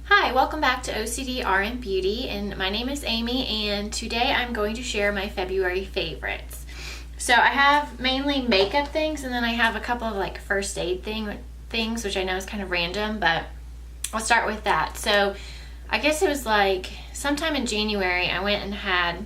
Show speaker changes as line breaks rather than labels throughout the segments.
Hi, welcome back to OCD RN Beauty, and my name is Amy, and today I'm going to share my February favorites. So I have mainly makeup things, and then I have a couple of like first aid things, which I know is kind of random, but I'll start with that. So I guess it was like sometime in January I went and had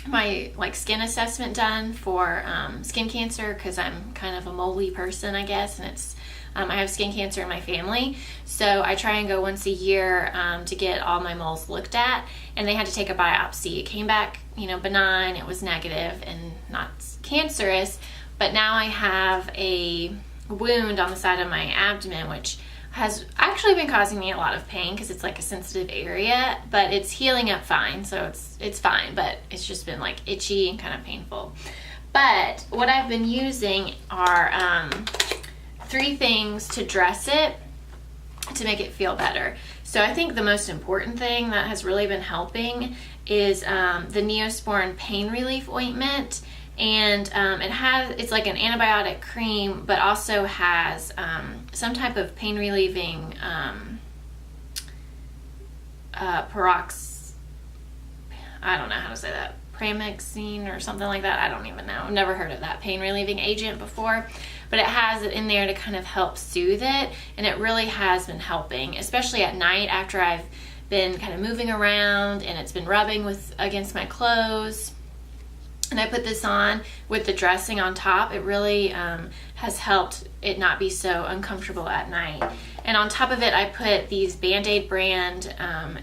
my skin assessment done for skin cancer, because I'm kind of a moly person, I guess, and it's I have skin cancer in my family, so I try and go once a year to get all my moles looked at, and they had to take a biopsy. It came back, benign. It was negative and not cancerous, but now I have a wound on the side of my abdomen, which has actually been causing me a lot of pain because it's like a sensitive area, but it's healing up fine, so it's fine, but it's just been like itchy and kind of painful. But what I've been using are 3 things to dress it to make it feel better. So I think the most important thing that has really been helping is the Neosporin pain relief ointment, and it's like an antibiotic cream, but also has some type of pain relieving I don't know how to say that, Pramexine or something like that. I don't even know. I've never heard of that pain relieving agent before, but it has it in there to kind of help soothe it, and it really has been helping, especially at night after I've been kind of moving around and it's been rubbing against my clothes. And I put this on with the dressing on top. It really has helped it not be so uncomfortable at night. And on top of it, I put these Band-Aid brand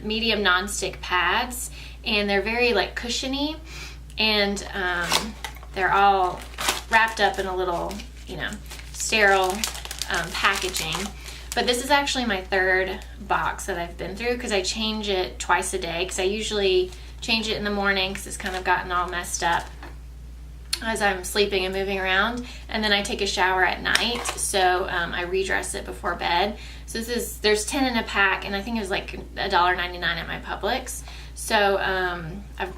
medium non-stick pads, and they're very cushiony, and they're all wrapped up in a little, sterile packaging. But this is actually my 3rd box that I've been through, because I change it twice a day, because I usually change it in the morning because it's kind of gotten all messed up as I'm sleeping and moving around, and then I take a shower at night, so I redress it before bed. So there's 10 in a pack, and I think it was like $1.99 at my Publix. So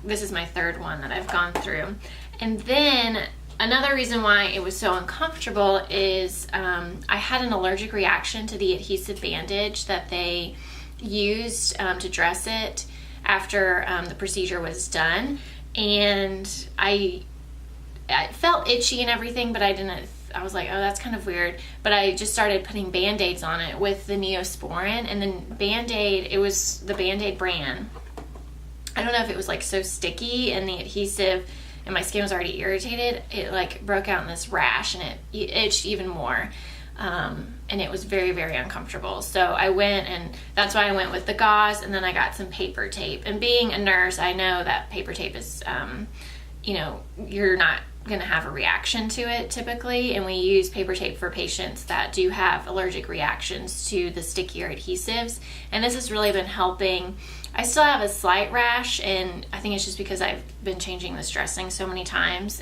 this is my 3rd one that I've gone through. And then another reason why it was so uncomfortable is I had an allergic reaction to the adhesive bandage that they used to dress it after the procedure was done, and I felt itchy and everything, but I was like, oh, that's kind of weird. But I just started putting Band-Aids on it with the Neosporin, and then Band-Aid, it was the Band-Aid brand. I don't know if it was so sticky and the adhesive, and my skin was already irritated, it broke out in this rash, and it itched even more. And it was very, very uncomfortable. So I went, and that's why I went with the gauze, and then I got some paper tape. And being a nurse, I know that paper tape is, you're not going to have a reaction to it typically, and we use paper tape for patients that do have allergic reactions to the stickier adhesives, and this has really been helping. I still have a slight rash, and I think it's just because I've been changing this dressing so many times,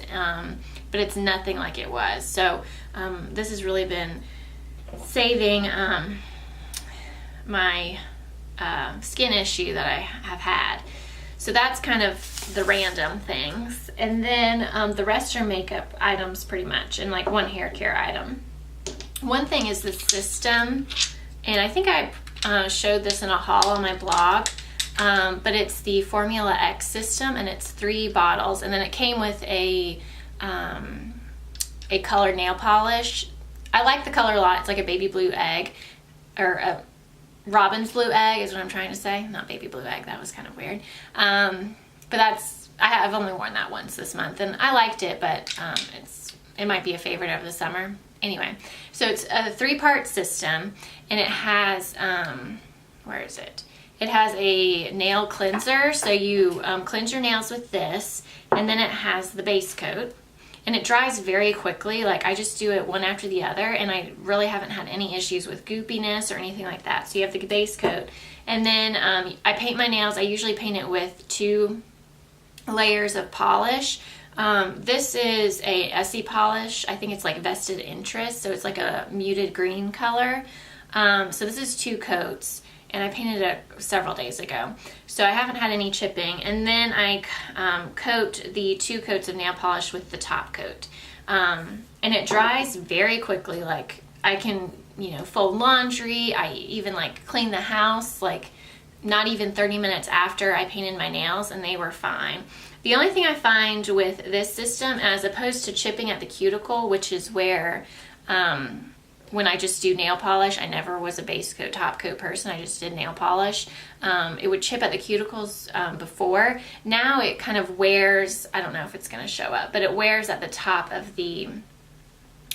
but it's nothing like it was. So this has really been saving my skin issue that I have had. So that's kind of the random things. And then the rest are makeup items pretty much, and one hair care item. One thing is the system, and I think I showed this in a haul on my blog, but it's the Formula X system, and it's 3 bottles, and then it came with a colored nail polish. I like the color a lot. It's like a baby blue egg, or a robin's blue egg is what I'm trying to say, not baby blue egg. That was kind of weird. But I've only worn that once this month, and I liked it, but it might be a favorite over the summer. Anyway, so it's a 3-part system, and it has where is it? It has a nail cleanser, so you cleanse your nails with this, and then it has the base coat. And it dries very quickly. I just do it one after the other, and I really haven't had any issues with goopiness or anything like that. So you have the base coat, and then I paint my nails. I usually paint it with 2 layers of polish. This is a Essie polish. I think it's vested interest, so it's a muted green color. So this is 2 coats, and I painted it several days ago, so I haven't had any chipping. And then I coat the 2 coats of nail polish with the top coat, and it dries very quickly. I can, you know, fold laundry. I even like clean the house, like not even 30 minutes after I painted my nails, and they were fine. The only thing I find with this system, as opposed to chipping at the cuticle, which is where when I just do nail polish, I never was a base coat, top coat person. I just did nail polish. It would chip at the cuticles before. Now it kind of wears, I don't know if it's going to show up, but it wears at the top of the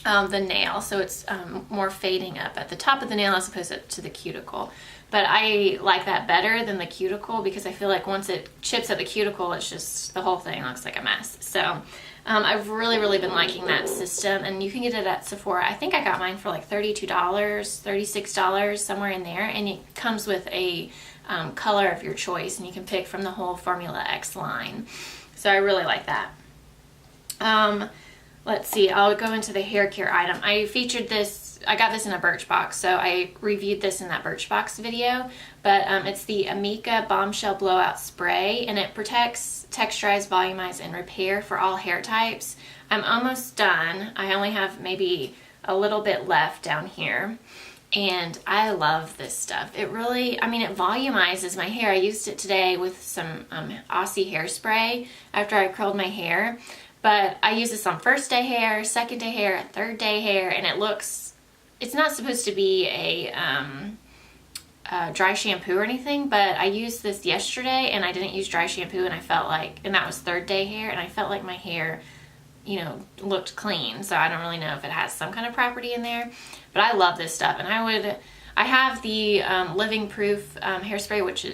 nail. So it's more fading up at the top of the nail as opposed to the cuticle. But I like that better than the cuticle, because I feel like once it chips at the cuticle, it's just, the whole thing looks like a mess. So I've really been liking that system, and you can get it at Sephora. I think I got mine for like $32, $36, somewhere in there, and it comes with a color of your choice, and you can pick from the whole Formula X line. So I really like that. Let's see, I'll go into the hair care item. I featured this, I got this in a Birchbox, so I reviewed this in that Birchbox video, but it's the Amica Bombshell Blowout Spray, and it protects, texturize, volumize, and repair for all hair types. I'm almost done. I only have maybe a little bit left down here, and I love this stuff. It really, I mean, it volumizes my hair. I used it today with some Aussie hairspray after I curled my hair. But I use this on first day hair, second day hair, third day hair, and it looks, it's not supposed to be a dry shampoo or anything, but I used this yesterday and I didn't use dry shampoo, and I felt like, and that was third day hair, and I felt like my hair, you know, looked clean. So I don't really know if it has some kind of property in there, but I love this stuff. And I have the Living Proof hairspray, which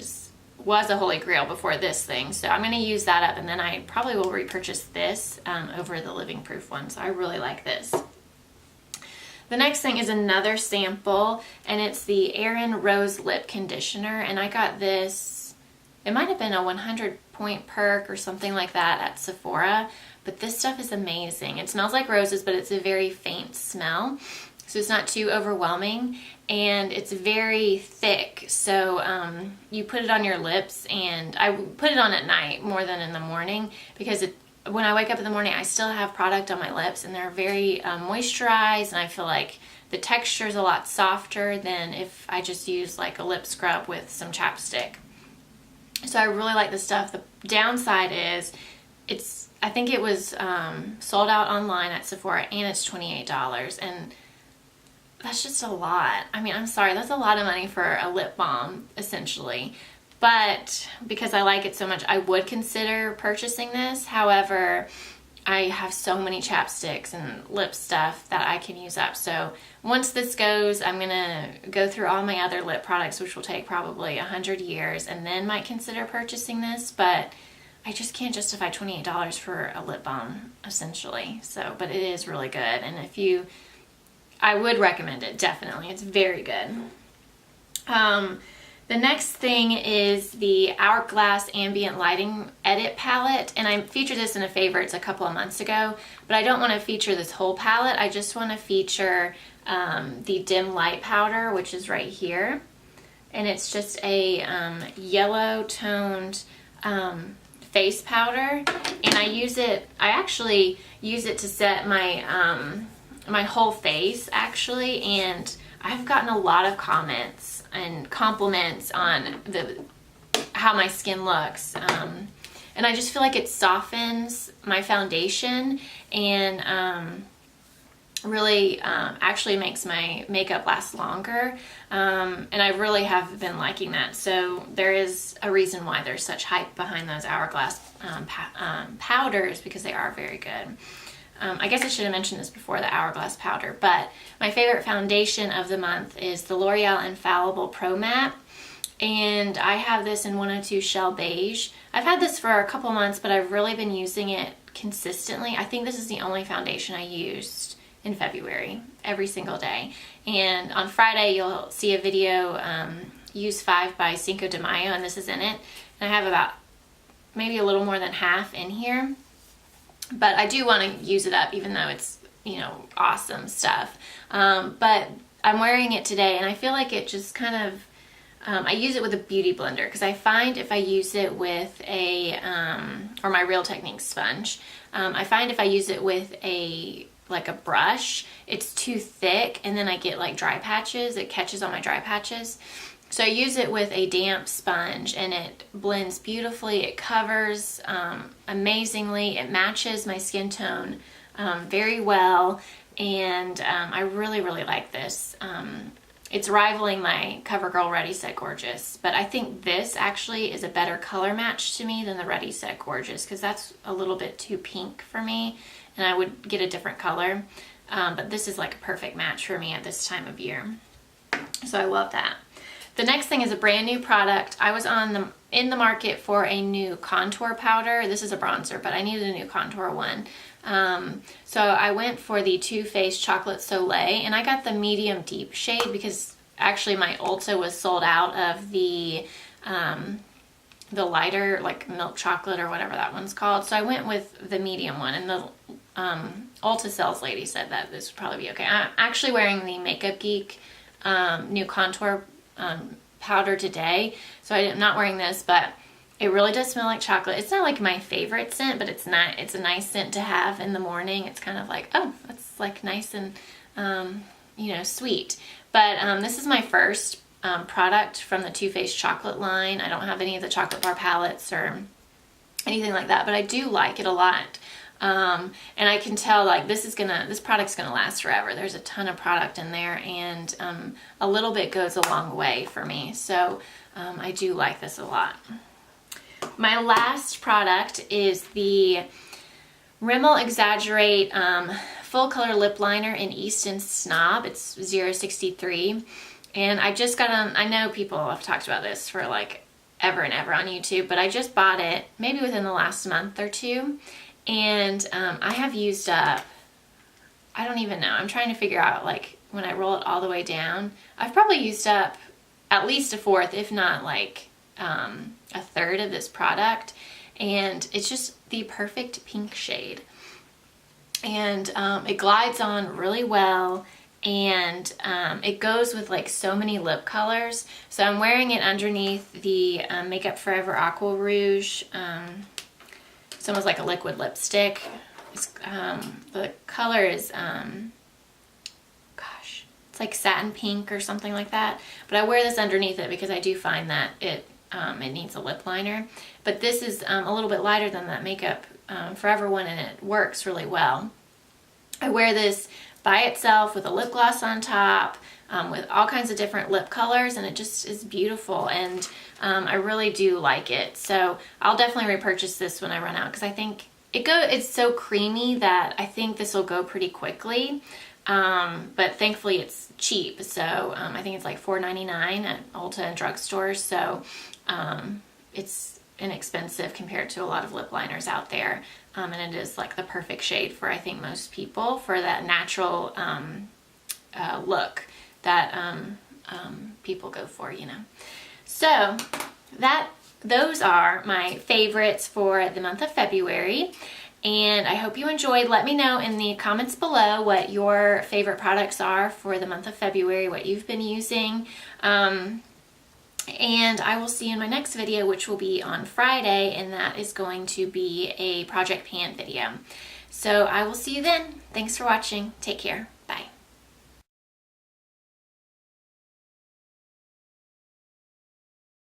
was a holy grail before this thing, so I'm going to use that up, and then I probably will repurchase this over the Living Proof one. So I really like this. The next thing is another sample, and it's the AirinRose lip conditioner, and I got this, it might have been a 100 point perk or something like that at Sephora, but this stuff is amazing. It smells like roses, but it's a very faint smell, so it's not too overwhelming, and it's very thick. So you put it on your lips, and I put it on at night more than in the morning, because when I wake up in the morning, I still have product on my lips, and they're very moisturized, and I feel like the texture is a lot softer than if I just use like a lip scrub with some chapstick. So I really like this stuff. The downside is I think it was sold out online at Sephora, and it's $28, and that's just a lot. I mean, I'm sorry, that's a lot of money for a lip balm, essentially. But because I like it so much, I would consider purchasing this. However, I have so many chapsticks and lip stuff that I can use up. So once this goes, I'm gonna go through all my other lip products, which will take probably 100 years, and then might consider purchasing this. But I just can't justify $28 for a lip balm, essentially. So, but it is really good, and I would recommend it, definitely. It's very good. The next thing is the Hourglass Ambient Lighting Edit Palette, and I featured this in a favorites a couple of months ago, but I don't want to feature this whole palette. I just want to feature the Dim Light Powder, which is right here, and it's just a yellow toned face powder, and I actually use it to set my my whole face, actually, and I've gotten a lot of comments and compliments on how my skin looks, and I just feel like it softens my foundation, and really actually makes my makeup last longer, and I really have been liking that. So there is a reason why there's such hype behind those Hourglass powders, because they are very good. I guess I should have mentioned this before, the Hourglass powder, but my favorite foundation of the month is the L'Oreal Infallible Pro Matte, and I have this in 102 Shell Beige. I've had this for a couple months, but I've really been using it consistently. I think this is the only foundation I used in February, every single day. And on Friday, you'll see a video, Use 5 by Cinco de Mayo, and this is in it. And I have about maybe a little more than half in here. But I do want to use it up, even though it's, you know, awesome stuff. But I'm wearing it today, and I feel like it just kind of, I use it with a beauty blender, because I find if I use it with a, or my Real Techniques sponge, I find if I use it with a like a brush, it's too thick, and then I get like dry patches. It catches on my dry patches. So I use it with a damp sponge, and it blends beautifully. It covers amazingly. It matches my skin tone very well, and I really, really like this. It's rivaling my CoverGirl Ready Set Gorgeous, but I think this actually is a better color match to me than the Ready Set Gorgeous, because that's a little bit too pink for me, and I would get a different color. But this is like a perfect match for me at this time of year. So I love that. The next thing is a brand new product. I was in the market for a new contour powder. This is a bronzer, but I needed a new contour one. So I went for the Too Faced Chocolate Soleil, and I got the medium deep shade because actually my Ulta was sold out of the lighter, like milk chocolate or whatever that one's called. So I went with the medium one, and the Ulta sales lady said that this would probably be okay. I'm actually wearing the Makeup Geek new contour powder today, so I'm not wearing this, but it really does smell like chocolate. It's not like my favorite scent, but it's a nice scent to have in the morning. It's kind of like, oh, that's like nice and you know, sweet. But this is my first product from the Too Faced chocolate line. I don't have any of the chocolate bar palettes or anything like that, but I do like it a lot. And I can tell like this product's gonna last forever. There's a ton of product in there, and a little bit goes a long way for me. So I do like this a lot. My last product is the Rimmel Exaggerate Full Color Lip Liner in Easton Snob. It's 063. And I just got on, I know people have talked about this for like ever and ever on YouTube, but I just bought it maybe within the last month or two. And I have used up, I don't even know, I'm trying to figure out like when I roll it all the way down, I've probably used up at least a fourth, if not like a third of this product, and it's just the perfect pink shade, and it glides on really well, and it goes with like so many lip colors. So I'm wearing it underneath the Makeup Forever Aqua Rouge. It's almost like a liquid lipstick. It's, the color is gosh, it's like satin pink or something like that, but I wear this underneath it because I do find that it needs a lip liner. But this is a little bit lighter than that Makeup Forever one, and it works really well. I wear this by itself with a lip gloss on top, with all kinds of different lip colors, and it just is beautiful, and I really do like it. So I'll definitely repurchase this when I run out, because I think it's so creamy that I think this will go pretty quickly. But thankfully it's cheap, so I think it's like $4.99 at Ulta and drugstores, so it's inexpensive compared to a lot of lip liners out there, and it is like the perfect shade for I think most people, for that natural look that people go for, you know. So those are my favorites for the month of February, and I hope you enjoyed. Let me know in the comments below what your favorite products are for the month of February, what you've been using, and I will see you in my next video, which will be on Friday, and that is going to be a Project Pan video. So I will see you then. Thanks for watching. Take care.